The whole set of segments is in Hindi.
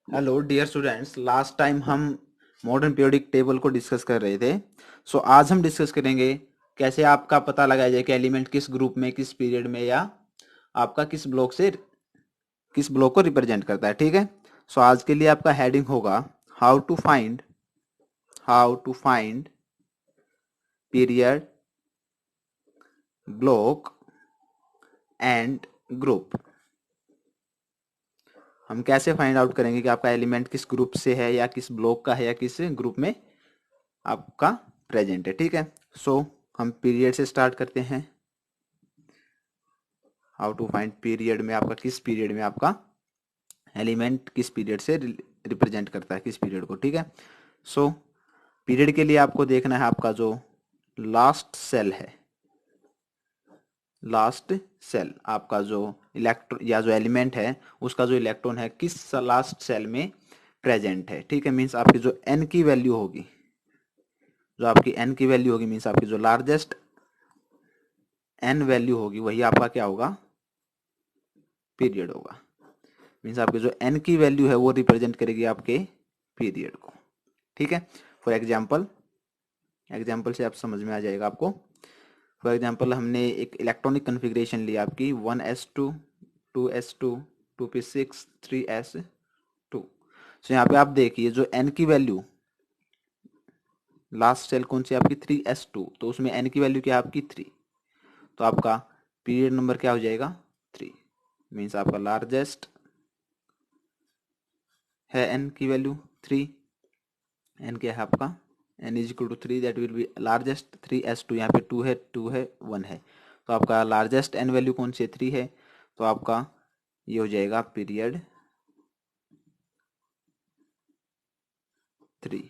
Hello dear students, last time हम मॉडर्न पीरियोडिक टेबल को डिस्कस कर रहे थे। सो आज हम डिस्कस करेंगे कैसे आपका पता लगाया जाए कि एलिमेंट किस ग्रुप में, किस पीरियड में, या आपका किस ब्लॉक को रिप्रेजेंट करता है। ठीक है। सो आज के लिए आपका हेडिंग होगा how to find period, block and group. हम कैसे फाइंड आउट करेंगे कि आपका एलिमेंट किस ग्रुप से है, या किस ब्लॉक का है, या किस ग्रुप में आपका प्रेजेंट है। ठीक है। सो हम पीरियड से स्टार्ट करते हैं। हाउ टू फाइंड पीरियड में आपका किस पीरियड में आपका एलिमेंट किस पीरियड से रिप्रेजेंट करता है, किस पीरियड को। ठीक है। सो पीरियड के लिए आपको देखना है आपका जो लास्ट सेल है, लास्ट सेल आपका जो इलेक्ट्रॉन या जो एलिमेंट है उसका जो इलेक्ट्रॉन है किस लास्ट सेल में प्रेजेंट है। ठीक है। मीन्स आपकी जो एन की वैल्यू होगी, मीन्स आपकी जो लार्जेस्ट एन वैल्यू होगी वही आपका क्या होगा, पीरियड होगा। मीन्स आपके जो एन की वैल्यू है वो रिप्रेजेंट करेगी आपके पीरियड को। ठीक है। फॉर एग्जाम्पल से आप समझ में आ जाएगा आपको। फॉर एग्जाम्पल हमने एक इलेक्ट्रॉनिक कन्फिग्रेशन ली आपकी 1s2 2s2 2p6 3s2। सो यहाँ पे आप देखिए जो एन की वैल्यू, लास्ट सेल कौन सी आपकी 3s2, तो उसमें एन की वैल्यू क्या है आपकी 3। तो आपका पीरियड नंबर क्या हो जाएगा 3। मीन्स आपका लार्जेस्ट है एन की वैल्यू 3। एन क्या है आपका, N is equal to 3, that will be largest 3s2। यहाँ पे 2 है 1 है, तो आपका लार्जेस्ट एन वैल्यू कौन सी है 3 है। तो आपका ये हो जाएगा पीरियड 3।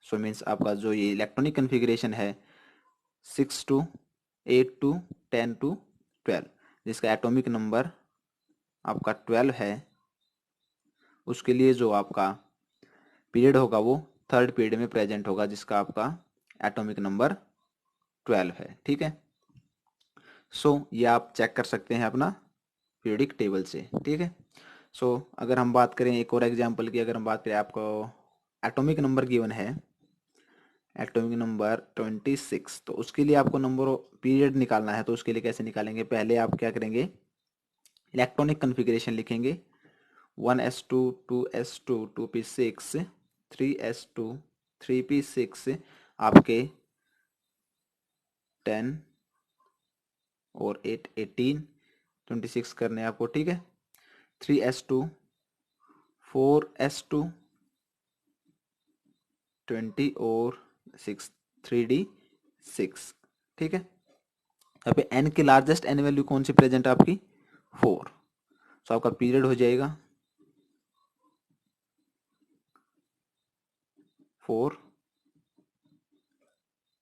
सो मीन्स आपका जो ये इलेक्ट्रॉनिक कन्फिग्रेशन है 6 टू 8 टू 10 टू 12, जिसका एटॉमिक नंबर आपका 12 है, उसके लिए जो आपका पीरियड होगा वो थर्ड पीरियड में प्रेजेंट होगा, जिसका आपका एटॉमिक नंबर 12 है। ठीक है। सो ये आप चेक कर सकते हैं अपना पीरियोडिक टेबल से। ठीक है। सो अगर हम बात करें एक और एग्जांपल की, अगर हम बात करें आपको एटॉमिक नंबर गिवन है, एटॉमिक नंबर 26, तो उसके लिए आपको नंबर पीरियड निकालना है। तो उसके लिए कैसे निकालेंगे, पहले आप क्या करेंगे, इलेक्ट्रॉनिक कन्फिग्रेशन लिखेंगे 1s2 2s2 2p6 3s2 3p6 आपके 10 और 8 18 26 करने हैं आपको। ठीक है। 3s2 4s2 20 और 6 3d6। ठीक है। यहाँ पे n की लार्जेस्ट n वैल्यू कौन सी प्रेजेंट है आपकी 4। सो आपका पीरियड हो जाएगा 4।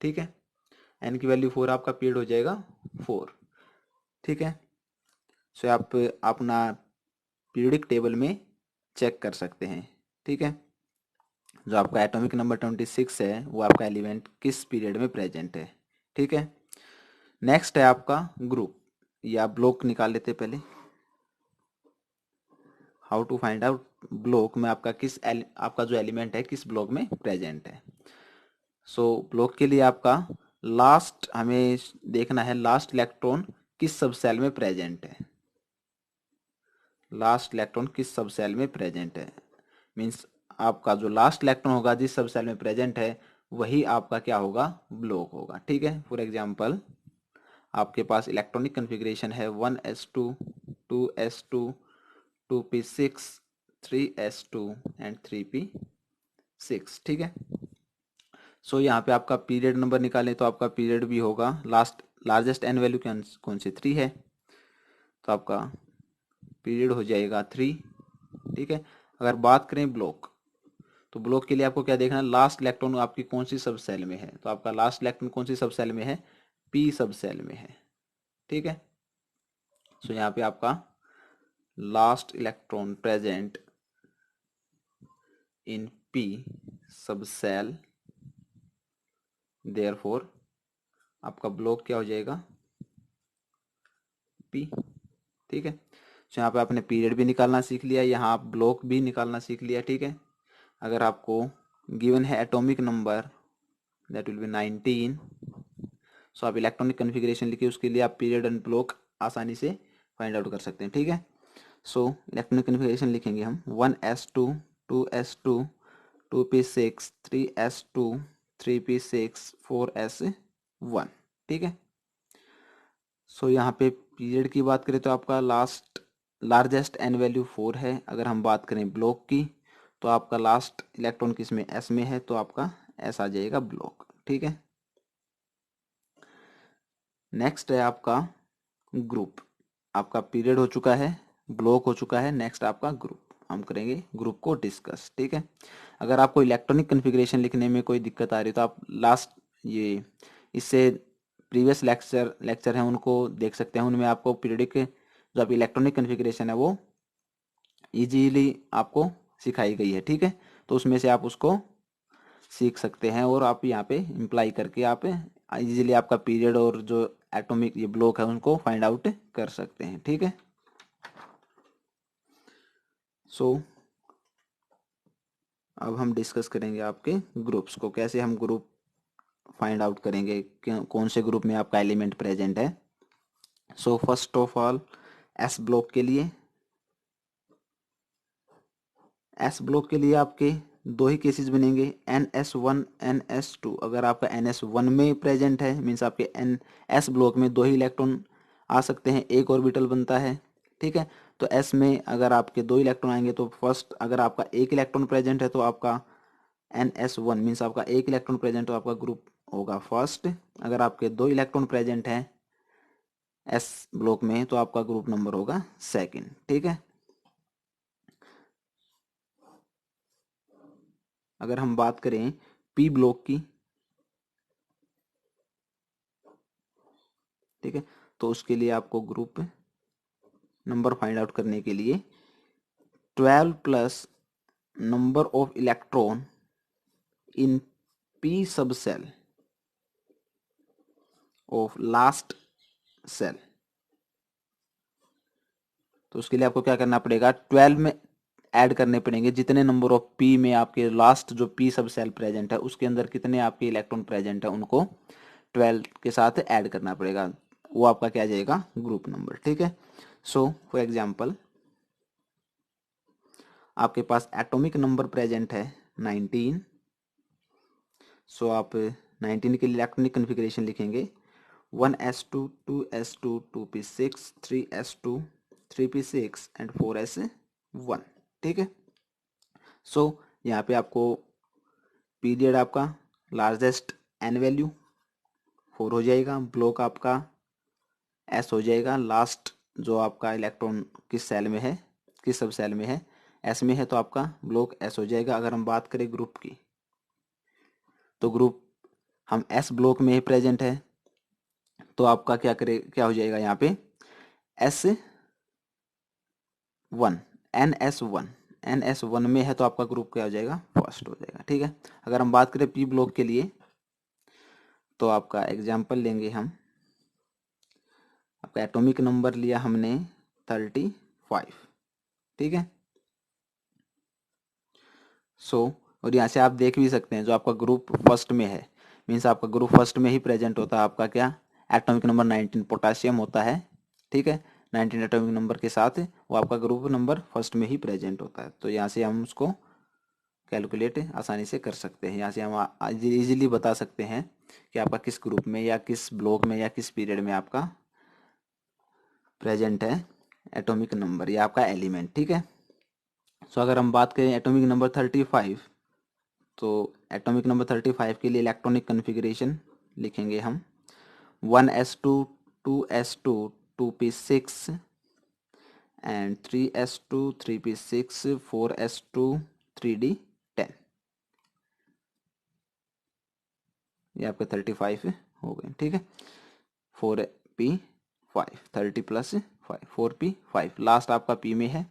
ठीक है। n की वैल्यू 4, आपका पीरियड हो जाएगा 4। ठीक है। सो आप अपना पीरियडिक टेबल में चेक कर सकते हैं। ठीक है। जो आपका एटॉमिक नंबर 26 है वो आपका एलिमेंट किस पीरियड में प्रेजेंट है। ठीक है। नेक्स्ट है आपका ग्रुप या ब्लॉक निकाल लेते हैं पहले। How to find out block में आपका आपका जो एलिमेंट है किस ब्लॉक में प्रेजेंट है। सो ब्लॉक के लिए आपका लास्ट हमें देखना है लास्ट इलेक्ट्रॉन किस सब सेल में प्रेजेंट है। लास्ट इलेक्ट्रॉन किस सब सेल में प्रेजेंट है, मीन्स आपका जो लास्ट इलेक्ट्रॉन होगा जिस सब सेल में प्रेजेंट है वही आपका क्या होगा, ब्लॉक होगा। ठीक है। फॉर एग्जांपल आपके पास इलेक्ट्रॉनिक कन्फिग्रेशन है 1s2 2s2 2p6 3s2 and 3p6। ठीक है। सो यहाँ पे आपका पीरियड नंबर निकालें तो आपका पीरियड भी होगा लार्जेस्ट एन वैल्यू कौन सी 3 है, तो आपका पीरियड हो जाएगा 3। ठीक है। अगर बात करें ब्लॉक, तो ब्लॉक के लिए आपको क्या देखना है, लास्ट इलेक्ट्रॉन आपकी कौन सी सब सेल में है। तो आपका लास्ट इलेक्ट्रॉन कौन सी सब सेल में है, पी सब सेल में है। ठीक है। सो यहाँ पे आपका last electron present in P sub cell, therefore आपका ब्लॉक क्या हो जाएगा पी। ठीक है। तो यहाँ पे आपने पीरियड भी निकालना सीख लिया, यहाँ आप ब्लॉक भी निकालना सीख लिया, ठीक है। अगर आपको गिवन है atomic number that will B 19, सो आप इलेक्ट्रॉनिक कन्फिग्रेशन लिखिए, उसके लिए आप पीरियड एंड ब्लॉक आसानी से फाइंड आउट कर सकते हैं, ठीक है। सो इलेक्ट्रॉनिक कन्फिग्रेशन लिखेंगे हम 1s2 2s2 2p6 3s2 3p6 4s1, ठीक है। सो यहाँ पे पीरियड की बात करें तो आपका लार्जेस्ट एन वैल्यू 4 है। अगर हम बात करें ब्लॉक की तो आपका लास्ट इलेक्ट्रॉन किस में, एस में है, तो आपका एस आ जाएगा ब्लॉक, ठीक है। नेक्स्ट है आपका ग्रुप। आपका पीरियड हो चुका है, ब्लॉक हो चुका है, नेक्स्ट आपका ग्रुप। हम करेंगे ग्रुप को डिस्कस, ठीक है। अगर आपको इलेक्ट्रॉनिक कन्फिग्रेशन लिखने में कोई दिक्कत आ रही है तो आप लास्ट ये इससे प्रीवियस लेक्चर हैं उनको देख सकते हैं। उनमें आपको पीरियडिक जो आप इलेक्ट्रॉनिक कन्फिग्रेशन है वो इजीली आपको सिखाई गई है, ठीक है। तो उसमें से आप उसको सीख सकते हैं और आप यहाँ पे इम्प्लाई करके आप इजीली आपका पीरियड और जो एटॉमिक ये ब्लॉक है उनको फाइंड आउट कर सकते हैं, ठीक है। सो अब हम डिस्कस करेंगे आपके ग्रुप्स को, कैसे हम ग्रुप फाइंड आउट करेंगे, कौन से ग्रुप में आपका एलिमेंट प्रेजेंट है। So first of all S block के लिए आपके दो ही केसेस बनेंगे, NS1 NS2। अगर आपका NS1 में प्रेजेंट है मीन्स आपके एस ब्लॉक में दो ही इलेक्ट्रॉन आ सकते हैं, एक ऑर्बिटल बनता है, ठीक है। तो एस में अगर आपके दो इलेक्ट्रॉन आएंगे तो फर्स्ट अगर आपका एक इलेक्ट्रॉन प्रेजेंट है तो आपका NS1 मीन्स आपका एक इलेक्ट्रॉन प्रेजेंट, तो आपका ग्रुप होगा फर्स्ट। अगर आपके दो इलेक्ट्रॉन प्रेजेंट हैं एस ब्लॉक में तो आपका ग्रुप नंबर होगा सेकंड, ठीक है। अगर हम बात करें पी ब्लॉक की, ठीक है, तो उसके लिए आपको ग्रुप नंबर फाइंड आउट करने के लिए 12 plus number of electron in P sub shell of last cell. तो उसके लिए आपको क्या करना पड़ेगा, 12 में ऐड करने पड़ेंगे जितने नंबर ऑफ पी में आपके लास्ट जो पी सब सेल प्रेजेंट है उसके अंदर कितने आपके इलेक्ट्रॉन प्रेजेंट है उनको 12 के साथ ऐड करना पड़ेगा, वो आपका क्या आ जाएगा ग्रुप नंबर, ठीक है। सो फॉर एग्जांपल आपके पास एटॉमिक नंबर प्रेजेंट है 19। सो आप 19 के लिए इलेक्ट्रॉनिक कन्फिग्रेशन लिखेंगे 1s2 2s2 2p6 3s2 3p6 and 4s1, ठीक है। सो यहाँ पे आपको पीरियड आपका लार्जेस्ट एन वैल्यू 4 हो जाएगा, ब्लॉक आपका एस हो जाएगा, लास्ट जो आपका इलेक्ट्रॉन किस सेल में है, किस सब सेल में है, एस में है, तो आपका ब्लॉक एस हो जाएगा। अगर हम बात करें ग्रुप की तो ग्रुप हम एस ब्लॉक में ही प्रेजेंट है, तो आपका क्या हो जाएगा यहाँ पे S1 NS1 में है तो आपका ग्रुप क्या हो जाएगा फर्स्ट हो जाएगा, ठीक है। अगर हम बात करें पी ब्लॉक के लिए तो आपका एग्जाम्पल लेंगे हम, आपका एटॉमिक नंबर लिया हमने 35, ठीक है। और यहाँ से आप देख भी सकते हैं जो आपका ग्रुप फर्स्ट में है मीन्स आपका ग्रुप फर्स्ट में ही प्रेजेंट होता है, आपका क्या एटॉमिक नंबर 19 पोटासियम होता है, ठीक है। 19 एटॉमिक नंबर के साथ वो आपका ग्रुप नंबर फर्स्ट में ही प्रेजेंट होता है। तो यहाँ से हम उसको कैलकुलेट आसानी से कर सकते हैं, यहाँ से हम इजीली बता सकते हैं कि आपका किस ग्रुप में या किस ब्लॉक में या किस पीरियड में आपका प्रेजेंट है एटॉमिक नंबर या आपका एलिमेंट, ठीक है। सो अगर हम बात करें एटॉमिक नंबर 35, तो एटॉमिक नंबर 35 के लिए इलेक्ट्रॉनिक कन्फिग्रेशन लिखेंगे हम 1s2 2s2 2p6 and 3s2 3p6 4s2 3d10। ये आपके 35 हो गए, ठीक है। 4p5 30 प्लस 5 4p5 लास्ट आपका p में है,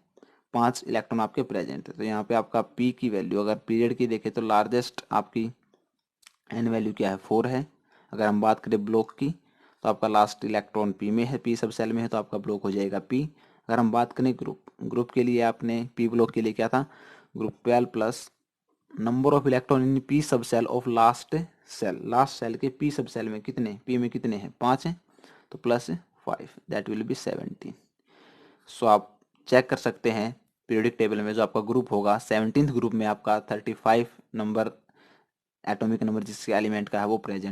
5 इलेक्ट्रॉन आपके प्रेजेंट है। तो यहाँ पे आपका p की वैल्यू अगर पीरियड की देखें तो लार्जेस्ट आपकी एन वैल्यू क्या है 4 है। अगर हम बात करें ब्लॉक की तो आपका लास्ट इलेक्ट्रॉन पी में है, पी सब सेल में है, तो आपका ब्लॉक हो जाएगा पी। अगर हम बात करें ग्रुप के लिए, आपने पी ब्लॉक के लिए क्या था, group 12 plus number of electron in P sub shell of last shell, last shell के पी सब सेल में कितने, पी में कितने हैं, 5 हैं, तो plus 5 that will be 17। So आप चेक कर सकते हैं पीरियोडिक टेबल में जो आपका ग्रुप होगा 17th ग्रुप में आपका 35 नंबर एटॉमिक नंबर जिसके एलिमेंट का है वो प्रेजेंट